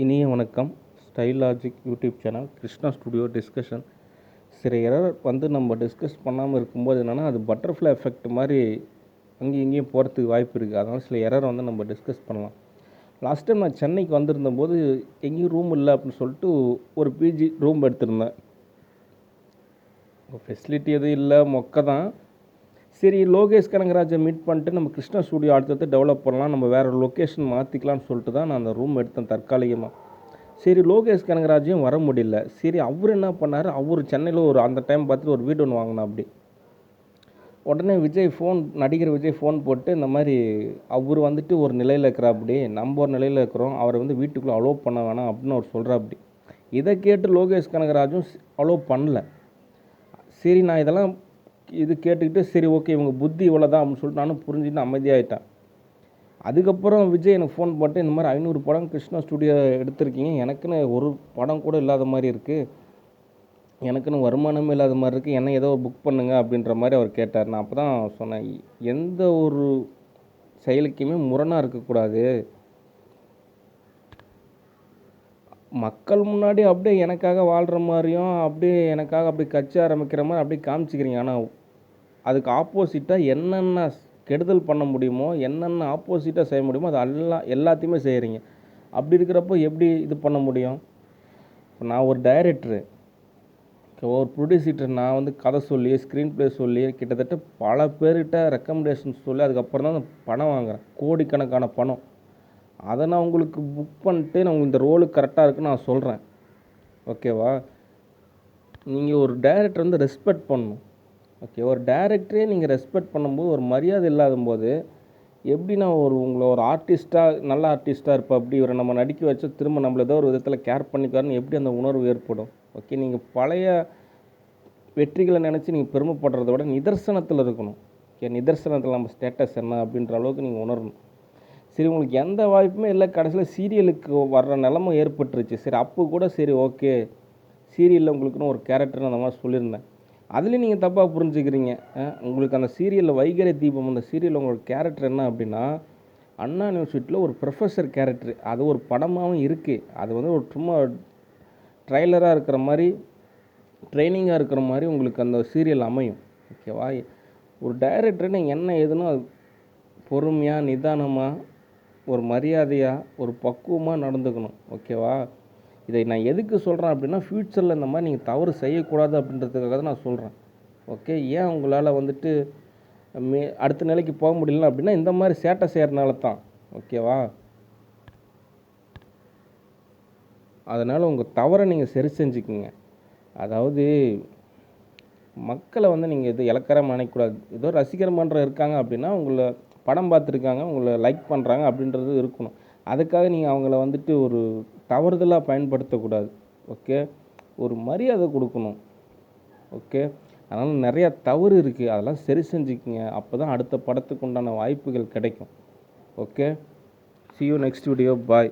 இனிய வணக்கம். Style logic YouTube channel Krishna studio discussion. சில எரர் நம்ம டிஸ்கஸ் பண்ணாமல் இருக்கும்போது என்னென்னா அது பட்டர்ஃப்ளை எஃபெக்ட் மாதிரி அங்கேயும் இங்கேயும் போகிறதுக்கு வாய்ப்பு இருக்குது. அதனால் சில எரர் நம்ம டிஸ்கஸ் பண்ணலாம். லாஸ்ட் டைம் நான் சென்னைக்கு வந்திருந்தபோது எங்கேயும் ரூம் இல்லை அப்படின்னு சொல்லிட்டு ஒரு பிஜி ரூம் எடுத்திருந்தேன். ஃபெசிலிட்டி எதுவும் இல்லை, மொக்க தான். சரி, லோகேஷ் கனகராஜை மீட் பண்ணிட்டு நம்ம கிருஷ்ணா ஸ்டுடியோ அடுத்தது டெவலப் பண்ணலாம், நம்ம வேறு லொக்கேஷன் மாற்றிக்கலாம்னு சொல்லிட்டு தான் நான் அந்த ரூம் எடுத்தேன் தற்காலிகமாக. சரி, லோகேஷ் கனகராஜையும் வர முடியல. சரி, அவர் என்ன பண்ணார், அவர் சென்னையில் அந்த டைம் பார்த்துட்டு ஒரு வீடு ஒன்று வாங்கினா. அப்படி உடனே நடிகர் விஜய் ஃபோன் போட்டு இந்த மாதிரி அவர் வந்துட்டு ஒரு நிலையில் இருக்கிறாப்படி, நம்ம ஒரு நிலையில் இருக்கிறோம், அவரை வீட்டுக்குள்ளே அலோவ் பண்ண வேணாம் அப்படின்னு அவர் சொல்கிறாப்படி. இதை கேட்டு லோகேஷ் கனகராஜும் அலோவ் பண்ணல. சரி, நான் இதெல்லாம் கேட்டுக்கிட்டு சரி ஓகே இவங்க புத்தி இவ்வளோ தான் அப்படின்னு சொல்லிட்டு நானும் புரிஞ்சுட்டு அமைதியாகிட்டேன். அதுக்கப்புறம் விஜய் எனக்கு ஃபோன் பண்ணிட்டு இந்த மாதிரி 500 படம் கிருஷ்ணா ஸ்டுடியோ எடுத்திருக்கீங்க, எனக்குன்னு ஒரு படம் கூட இல்லாத மாதிரி இருக்குது, எனக்குன்னு வருமானமே இல்லாத மாதிரி இருக்குது, என்ன ஏதோ புக் பண்ணுங்க அப்படின்ற மாதிரி அவர் கேட்டார். நான் அப்போ தான் சொன்னேன், எந்த ஒரு செயலுக்குமே முரணாக இருக்கக்கூடாது. மக்கள் முன்னாடி அப்படியே எனக்காக வாழ்கிற மாதிரியும் அப்படியே எனக்காக அப்படி கட்சி ஆரம்பிக்கிற மாதிரி அப்படியே காமிச்சிக்கிறீங்க. ஆனால் அதுக்கு ஆப்போசிட்டாக என்னென்ன கெடுதல் பண்ண முடியுமோ, என்னென்ன ஆப்போசிட்டாக செய்ய முடியுமோ அது எல்லாத்தையுமே செய்கிறீங்க. அப்படி இருக்கிறப்போ எப்படி இது பண்ண முடியும்? இப்போ நான் ஒரு டைரக்டரு, ஒரு ப்ரொடியூசர், நான் கதை சொல்லி ஸ்க்ரீன் ப்ளே சொல்லி கிட்டத்தட்ட பல பேர்கிட்ட ரெக்கமெண்டேஷன்ஸ் சொல்லி அதுக்கப்புறம் தான் பணம் வாங்குகிறேன், கோடிக்கணக்கான பணம். அதை நான் உங்களுக்கு புக் பண்ணிட்டு நான் இந்த ரோலுக்கு கரெக்டாக இருக்குன்னு நான் சொல்கிறேன். ஓகேவா? நீங்கள் ஒரு டைரக்டர் ரெஸ்பெக்ட் பண்ணணும். ஓகே, ஒரு டைரக்டரே நீங்கள் ரெஸ்பெக்ட் பண்ணும்போது ஒரு மரியாதை இல்லாத போது எப்படின்னா உங்களை ஒரு ஆர்டிஸ்ட்டாக நல்ல ஆர்டிஸ்ட்டாக இருப்போம், அப்படி இவரை நம்ம நடிக்க வச்சு திரும்ப நம்மள ஏதோ ஒரு விதத்தில் கேர் பண்ணிக்காருன்னு எப்படி அந்த உணர்வு ஏற்படும்? ஓகே, நீங்கள் பழைய வெற்றிகளை நினச்சி நீங்கள் பெருமைப்படுறத விட நிதர்சனத்தில் இருக்கணும். ஓகே, நிதர்சனத்தில் நம்ம ஸ்டேட்டஸ் என்ன அப்படின்ற அளவுக்கு நீங்கள் உணரணும். சரி, உங்களுக்கு எந்த வாய்ப்புமே இல்லை, கடைசியில் சீரியலுக்கு வர்ற நிலமை ஏற்பட்டுருச்சு. சரி, அப்போ கூட சரி ஓகே, சீரியலில் உங்களுக்குன்னு ஒரு கேரக்டர்னு அந்த மாதிரி சொல்லியிருந்தேன். அதுலேயும் நீங்கள் தப்பாக புரிஞ்சுக்கிறீங்க. உங்களுக்கு அந்த சீரியலில் வைகரை தீபம், அந்த சீரியலில் உங்களோட கேரக்டர் என்ன அப்படின்னா அண்ணா யூனிவர்சிட்டியில் ஒரு ப்ரொஃபஸர் கேரக்டர். அது ஒரு படமாகவும் இருக்குது. அது ஒரு சும்மா ட்ரைலராக இருக்கிற மாதிரி, ட்ரைனிங்காக இருக்கிற மாதிரி உங்களுக்கு அந்த சீரியல் அமையும். ஓகேவா? ஒரு டைரக்டர் நீங்கள் என்ன ஏதுன்னு பொறுமையாக நிதானமாக ஒரு மரியாதையாக ஒரு பக்குவமாக நடந்துக்கணும். ஓகேவா? இதை நான் எதுக்கு சொல்கிறேன் அப்படின்னா ஃப்யூச்சரில் இந்த மாதிரி நீங்கள் தவறு செய்யக்கூடாது அப்படின்றதுக்காக தான் நான் சொல்கிறேன். ஓகே, ஏன் உங்களால் அடுத்த நிலைக்கு போக முடியல அப்படின்னா இந்த மாதிரி சேட்டை செய்கிறனால தான். ஓகேவா? அதனால் உங்கள் தவறை நீங்கள் சரி செஞ்சுக்குங்க. அதாவது மக்களை நீங்கள் இது இலக்கரமாக நினைக்கக்கூடாது. ஏதோ ரசிகர் மன்றம் இருக்காங்க அப்படின்னா உங்களை படம் பார்த்துருக்காங்க, உங்களை லைக் பண்ணுறாங்க அப்படின்றது இருக்கணும். அதுக்காக நீங்கள் அவங்கள ஒரு தவறுதலாக பயன்படுத்தக்கூடாது. ஓகே, ஒரு மரியாதை கொடுக்கணும். ஓகே, அதனால் நிறையா தவறு இருக்குது, அதெல்லாம் சரி செஞ்சுக்கிங்க. அப்போ தான் அடுத்த படத்துக்கு உண்டான வாய்ப்புகள் கிடைக்கும். Okay, see you next video, bye.